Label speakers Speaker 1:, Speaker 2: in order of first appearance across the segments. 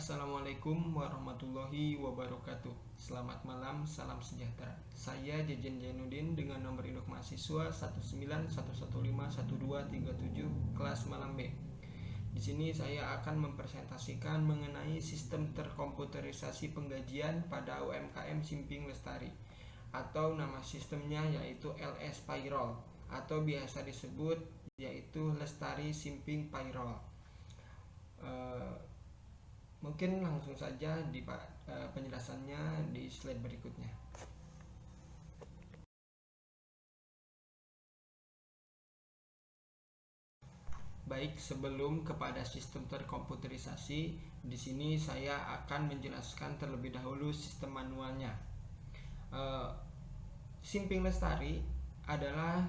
Speaker 1: Assalamualaikum warahmatullahi wabarakatuh. Selamat malam, salam sejahtera. Saya Jejen Jainuddin dengan nomor induk mahasiswa 191151237 kelas malam B. Di sini saya akan mempresentasikan mengenai sistem terkomputerisasi penggajian pada UMKM Simping Lestari, atau nama sistemnya yaitu LS Payroll, atau biasa disebut yaitu Lestari Simping Payroll. Mungkin langsung saja di penjelasannya di slide berikutnya. Baik, sebelum kepada sistem terkomputerisasi, di sini saya akan menjelaskan terlebih dahulu sistem manualnya. Simping Lestari adalah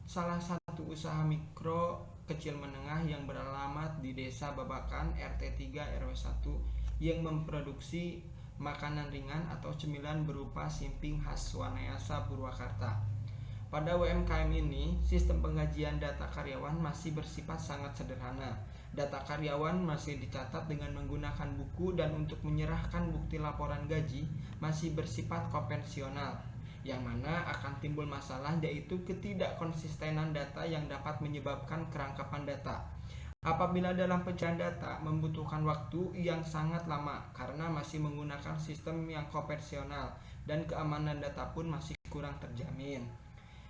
Speaker 1: salah satu usaha mikro kecil menengah yang beralamat di Desa Babakan RT 3 RW 1 yang memproduksi makanan ringan atau cemilan berupa simping khas Wanayasa Purwakarta. Pada UMKM ini, sistem penggajian data karyawan masih bersifat sangat sederhana. Data karyawan masih dicatat dengan menggunakan buku dan untuk menyerahkan bukti laporan gaji masih bersifat konvensional, yang mana akan timbul masalah yaitu ketidakkonsistenan data yang dapat menyebabkan kerangkapan data. Apabila dalam pencarian data membutuhkan waktu yang sangat lama karena masih menggunakan sistem yang konvensional dan keamanan data pun masih kurang terjamin.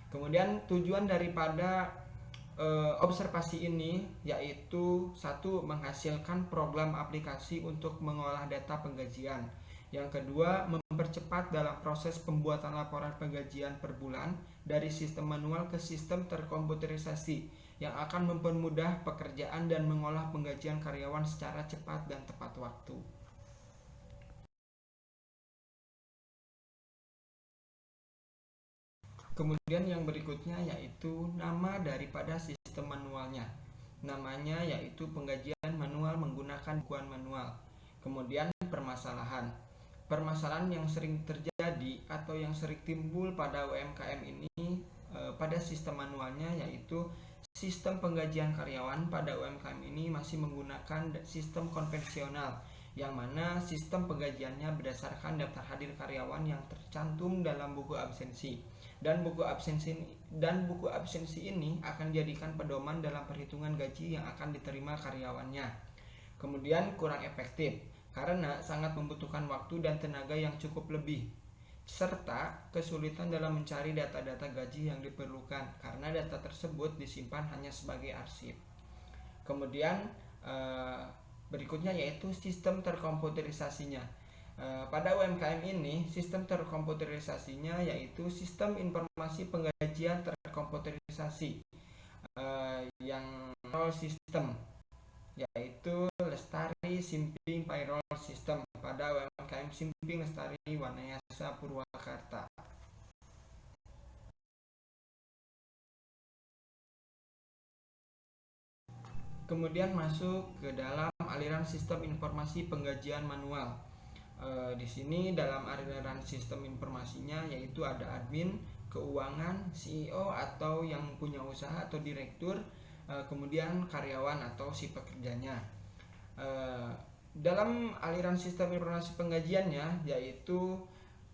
Speaker 1: Kemudian tujuan daripada observasi ini yaitu satu, menghasilkan program aplikasi untuk mengolah data penggajian. Yang kedua, mempercepat dalam proses pembuatan laporan penggajian per bulan dari sistem manual ke sistem terkomputerisasi yang akan mempermudah pekerjaan dan mengolah penggajian karyawan secara cepat dan tepat waktu. Kemudian yang berikutnya yaitu nama daripada sistem manualnya. Namanya yaitu penggajian manual menggunakan bukuan manual. Kemudian permasalahan. Permasalahan yang sering terjadi atau yang sering timbul pada UMKM ini pada sistem manualnya yaitu sistem penggajian karyawan pada UMKM ini masih menggunakan sistem konvensional, yang mana sistem penggajiannya berdasarkan daftar hadir karyawan yang tercantum dalam buku absensi, dan buku absensi ini akan dijadikan pedoman dalam perhitungan gaji yang akan diterima karyawannya. Kemudian kurang efektif karena sangat membutuhkan waktu dan tenaga yang cukup lebih, serta kesulitan dalam mencari data-data gaji yang diperlukan karena data tersebut disimpan hanya sebagai arsip. Kemudian berikutnya yaitu sistem terkomputerisasinya. Pada UMKM ini, sistem terkomputerisasinya yaitu sistem informasi penggajian terkomputerisasi yang sistem yaitu Lestari Simping Payroll System pada UMKM Simping Lestari Wanayasa Purwakarta. Kemudian masuk ke dalam aliran sistem informasi penggajian manual. Di sini dalam aliran sistem informasinya yaitu ada admin, keuangan, CEO atau yang punya usaha atau direktur, kemudian karyawan atau si pekerjanya. Dalam aliran sistem informasi penggajiannya yaitu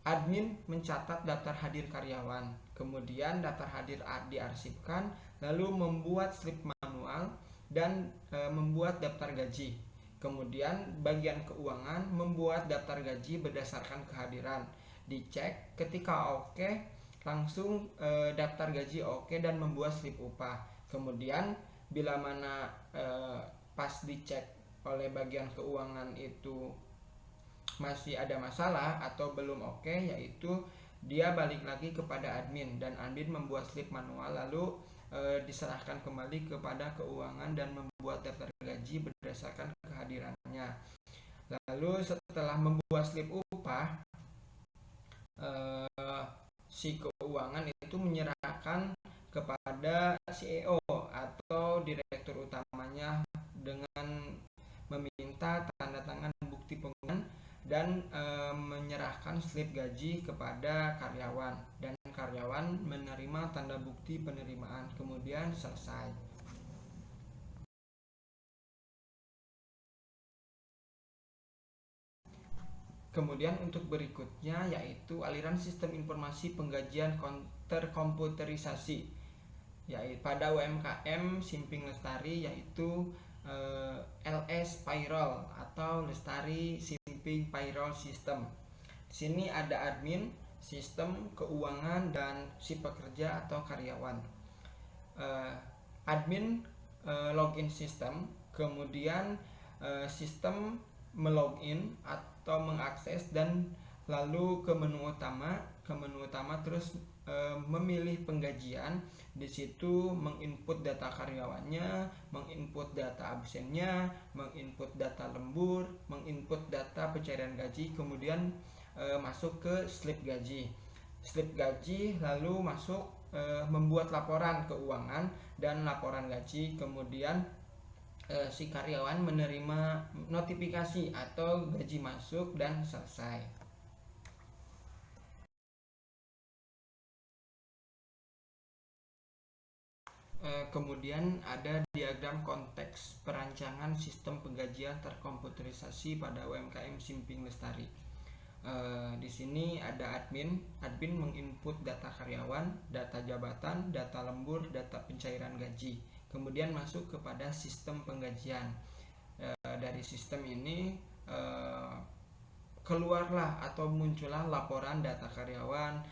Speaker 1: admin mencatat daftar hadir karyawan, kemudian daftar hadir diarsipkan, lalu membuat slip manual dan membuat daftar gaji. Kemudian bagian keuangan membuat daftar gaji berdasarkan kehadiran, dicek, ketika oke langsung daftar gaji oke dan membuat slip upah. Kemudian bila mana pas dicek oleh bagian keuangan itu masih ada masalah atau belum oke, yaitu dia balik lagi kepada admin dan admin membuat slip manual lalu diserahkan kembali kepada keuangan dan membuat daftar gaji berdasarkan kehadirannya. Lalu setelah membuat slip upah, si keuangan itu menyerahkan kepada CEO atau direktur utamanya dengan meminta tanda tangan bukti penggunaan dan menyerahkan slip gaji kepada karyawan, dan karyawan menerima tanda bukti penerimaan, kemudian selesai. Kemudian untuk berikutnya yaitu aliran sistem informasi penggajian terkomputerisasi, yaitu pada UMKM Simping Lestari, yaitu LS Payroll atau Lestari Simping Payroll System. Di sini ada admin, sistem keuangan, dan si pekerja atau karyawan. Admin login sistem, kemudian sistem melogin atau mengakses, dan lalu ke menu utama. Ke menu utama terus memilih penggajian. Di situ menginput data karyawannya, menginput data absennya, menginput data lembur, menginput data pencairan gaji, kemudian masuk ke slip gaji. Slip gaji lalu masuk membuat laporan keuangan dan laporan gaji, kemudian si karyawan menerima notifikasi atau gaji masuk dan selesai. Kemudian ada diagram konteks perancangan sistem penggajian terkomputerisasi pada UMKM Simping Lestari. Di sini ada admin menginput data karyawan, data jabatan, data lembur, data pencairan gaji. Kemudian masuk kepada sistem penggajian. Dari sistem ini keluarlah atau muncullah laporan data karyawan,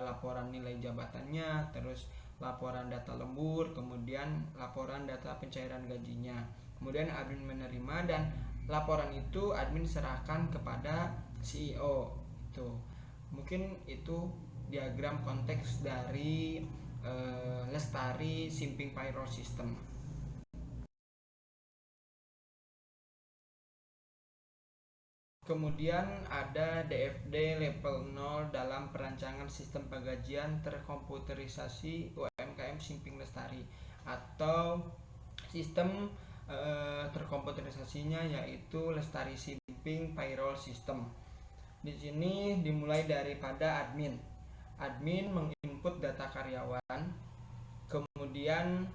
Speaker 1: laporan nilai jabatannya, terus laporan data lembur, kemudian laporan data pencairan gajinya. Kemudian admin menerima, dan laporan itu admin serahkan kepada CEO. Mungkin itu diagram konteks dari Lestari Simping Payroll System. Kemudian ada DFD level 0 dalam perancangan sistem penggajian terkomputerisasi UMKM Simping Lestari, atau sistem terkomputerisasinya yaitu Lestari Simping Payroll System. Di sini dimulai daripada admin. Admin menginput data karyawan, kemudian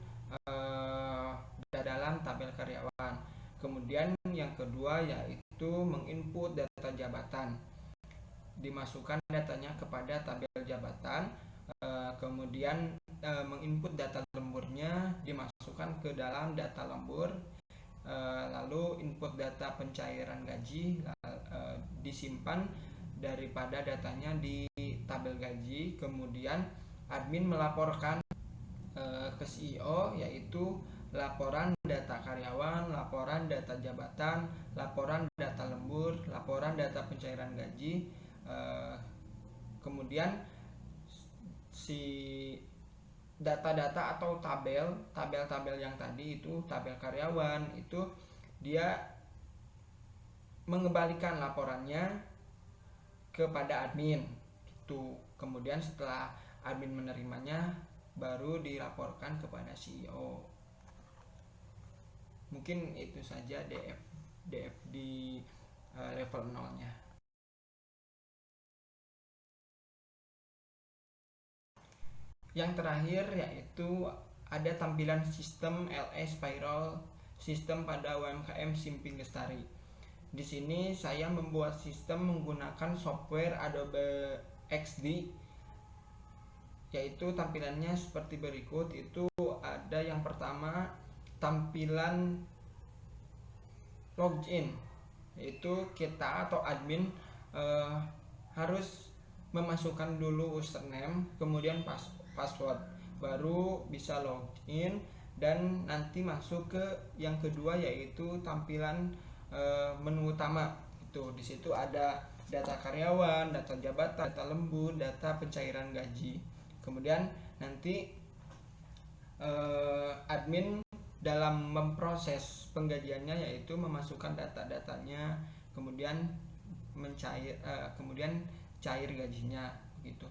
Speaker 1: dalam tabel karyawan. Kemudian yang kedua yaitu menginput data jabatan, dimasukkan datanya kepada tabel jabatan. Kemudian menginput data lemburnya, dimasukkan ke dalam data lembur. Lalu input data pencairan gaji disimpan daripada datanya di tabel gaji. Kemudian admin melaporkan ke CEO, yaitu laporan data karyawan, laporan data jabatan, laporan data lembur, laporan data pencairan gaji. Kemudian si data-data atau tabel-tabel yang tadi itu tabel karyawan itu dia mengembalikan laporannya kepada admin itu. Kemudian setelah admin menerimanya baru dilaporkan kepada CEO. Mungkin itu saja DF di level 0-nya. Yang terakhir yaitu ada tampilan sistem LS Payroll System pada UMKM Simping Lestari. Di sini saya membuat sistem menggunakan software Adobe XD, yaitu tampilannya seperti berikut. Itu ada yang pertama tampilan login, yaitu kita atau admin harus memasukkan dulu username, kemudian password, baru bisa login. Dan nanti masuk ke yang kedua yaitu tampilan menu utama. Itu di situ ada data karyawan, data jabatan, data lembur, data pencairan gaji. Kemudian nanti admin dalam memproses penggajiannya yaitu memasukkan data-datanya, kemudian cair gajinya begitu.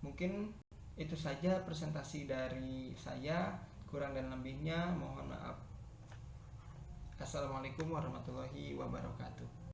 Speaker 1: Mungkin itu saja presentasi dari saya, kurang dan lebihnya mohon maaf. Assalamualaikum warahmatullahi wabarakatuh.